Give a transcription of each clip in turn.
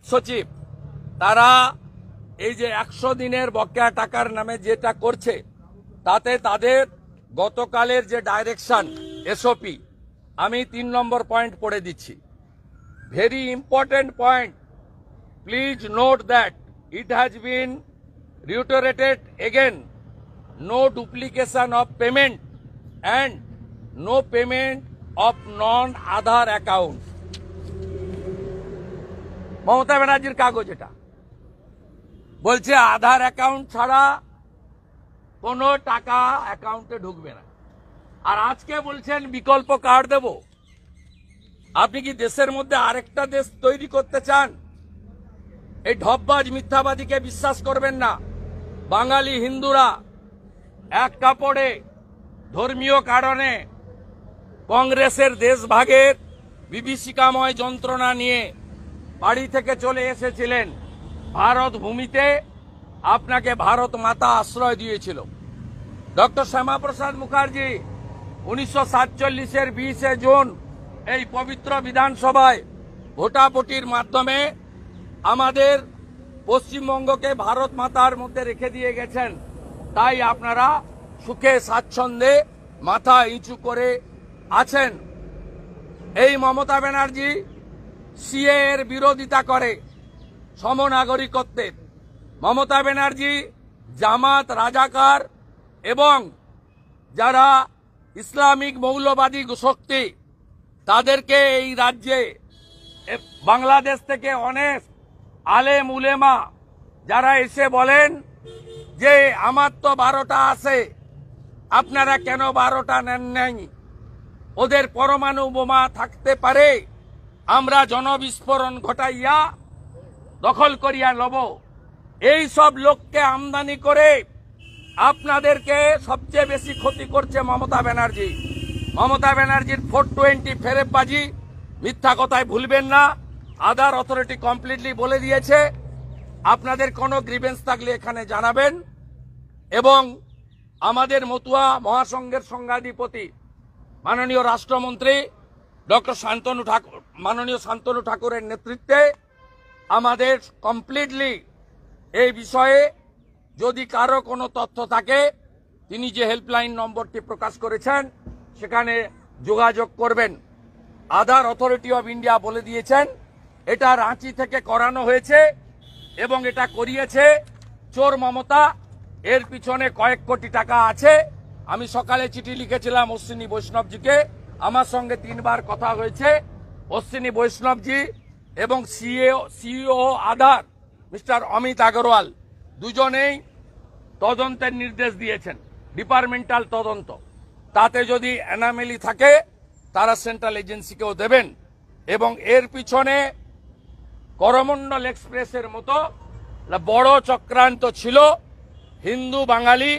সচিব তারা এই যে 100 দিনের বকেয়া টাকার নামে যেটা করছে তাতে তাদের গতকালের যে ডাইরেকশন এসওপি আমি 3 নম্বর পয়েন্ট পড়ে দিচ্ছি। Very important point, please note that it has been reiterated again, no duplication of payment and no payment of non-Aadhaar account. Mamata ব্যানার্জির কাগজ এটা বলছে আধার অ্যাকাউন্ট ছাড়া কোনো টাকা অ্যাকাউন্টে ঢুকবে না। আর আজকে বলছেন বিকল্প কার্ড দেব। আপনি কি দেশের মধ্যে আরেকটা দেশ তৈরি করতে চান? এই ঢপবাজ মিথ্যাবাদীকে বিশ্বাস করবেন না। বাঙালি হিন্দুরা এক কাপড়ে ধর্মীয় কারণে কংগ্রেসের দেশভাগের বিভীষিকাময় যন্ত্রণা নিয়ে বাড়ি থেকে চলে এসেছিলেন ভারত ভূমিতে। আপনাকে ভারত মাতা আশ্রয় দিয়েছিল। ডক্টর শ্যামাপ্রসাদ মুখার্জি 1947-এর 20শে জুন এই পবিত্র বিধানসভায় ভোটাভুটির মাধ্যমে আমাদের পশ্চিমবঙ্গকে ভারত মাতার মধ্যে রেখে দিয়ে গেছেন। তাই আপনারা সুখে স্বাচ্ছন্দ্যে মাথা নিচু করে আছেন। এই মমতা ব্যানার্জি সিএ এর বিরোধিতা করে সমনাগরিকত্বের। মমতা ব্যানার্জি জামাত, রাজাকার এবং যারা ইসলামিক মৌলবাদী শক্তি তাদেরকে এই রাজ্যে বাংলাদেশ থেকে অনেক আলেম উলেমা যারা এসে বলেন যে আমার তো 12টা আছে, আপনারা কেন 12টা নেন নাই? ওদের পরমাণু বোমা থাকতে পারে, আমরা জনবিস্ফোরণ ঘটাইয়া দখল করিয়া লব। এই সব লোককে আমদানি করে আপনাদেরকে সবচেয়ে বেশি ক্ষতি করছে মমতা ব্যানার্জি। মমতা ব্যানার্জির 420 ফেরেববাজি, মিথ্যা কথায় ভুলবেন না। আধার অথরিটি কমপ্লিটলি বলে দিয়েছে, আপনাদের কোনো গ্রিভেন্স থাকলে এখানে জানাবেন। এবং আমাদের মতুয়া মহাসংঘের সংঘাধিপতি মাননীয় রাষ্ট্রমন্ত্রী ডক্টর মাননীয় শান্তনু ঠাকুরের নেতৃত্বে আমাদের কমপ্লিটলি এই বিষয়ে যদি কারো কোনো তথ্য থাকে তিনি যে হেল্পলাইন নম্বরটি প্রকাশ করেছেন সেখানে যোগাযোগ করবেন। আধার অথরিটি অব ইন্ডিয়া বলে দিয়েছেন এটা রাঁচি থেকে করানো হয়েছে এবং এটা করিয়েছে চোর মমতা। এর পিছনে কয়েক কোটি টাকা আছে। আমি সকালে চিঠি লিখেছিলাম অশ্বিনী বৈষ্ণবজিকে, আমার সঙ্গে 3 বার কথা হয়েছে। অশ্বিনী বৈষ্ণবজি এবং সিইও আধার মিস্টার অমিত আগরওয়াল দুজনেই তদন্তের নির্দেশ দিয়েছেন, ডিপার্টমেন্টাল তদন্ত। তাতে যদি অ্যানামেলি থাকে তারা সেন্ট্রাল এজেন্সিকেও দেবেন। এবং এর পিছনে করমণ্ডল এক্সপ্রেসের মতো বড় চক্রান্ত ছিল। হিন্দু বাঙালি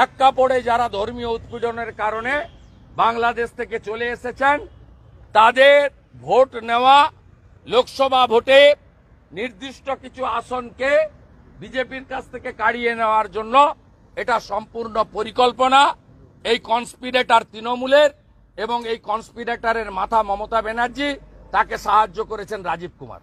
এক কাপড়ে যারা ধর্মীয় উৎপীড়নের কারণে বাংলাদেশ থেকে চলে এসেছেন তাদের ভোট নেওয়া, লোকসভা ভোটে নির্দিষ্ট কিছু আসনকে বিজেপির কাছ থেকে কাড়িয়ে নেওয়ার জন্য এটা সম্পূর্ণ পরিকল্পনা। এই কনস্পিরেটর তৃণমূলের এবং এই কনস্পিরেটরের মাথা মমতা ব্যানার্জি, তাকে সাহায্য করেছেন রাজীব কুমার।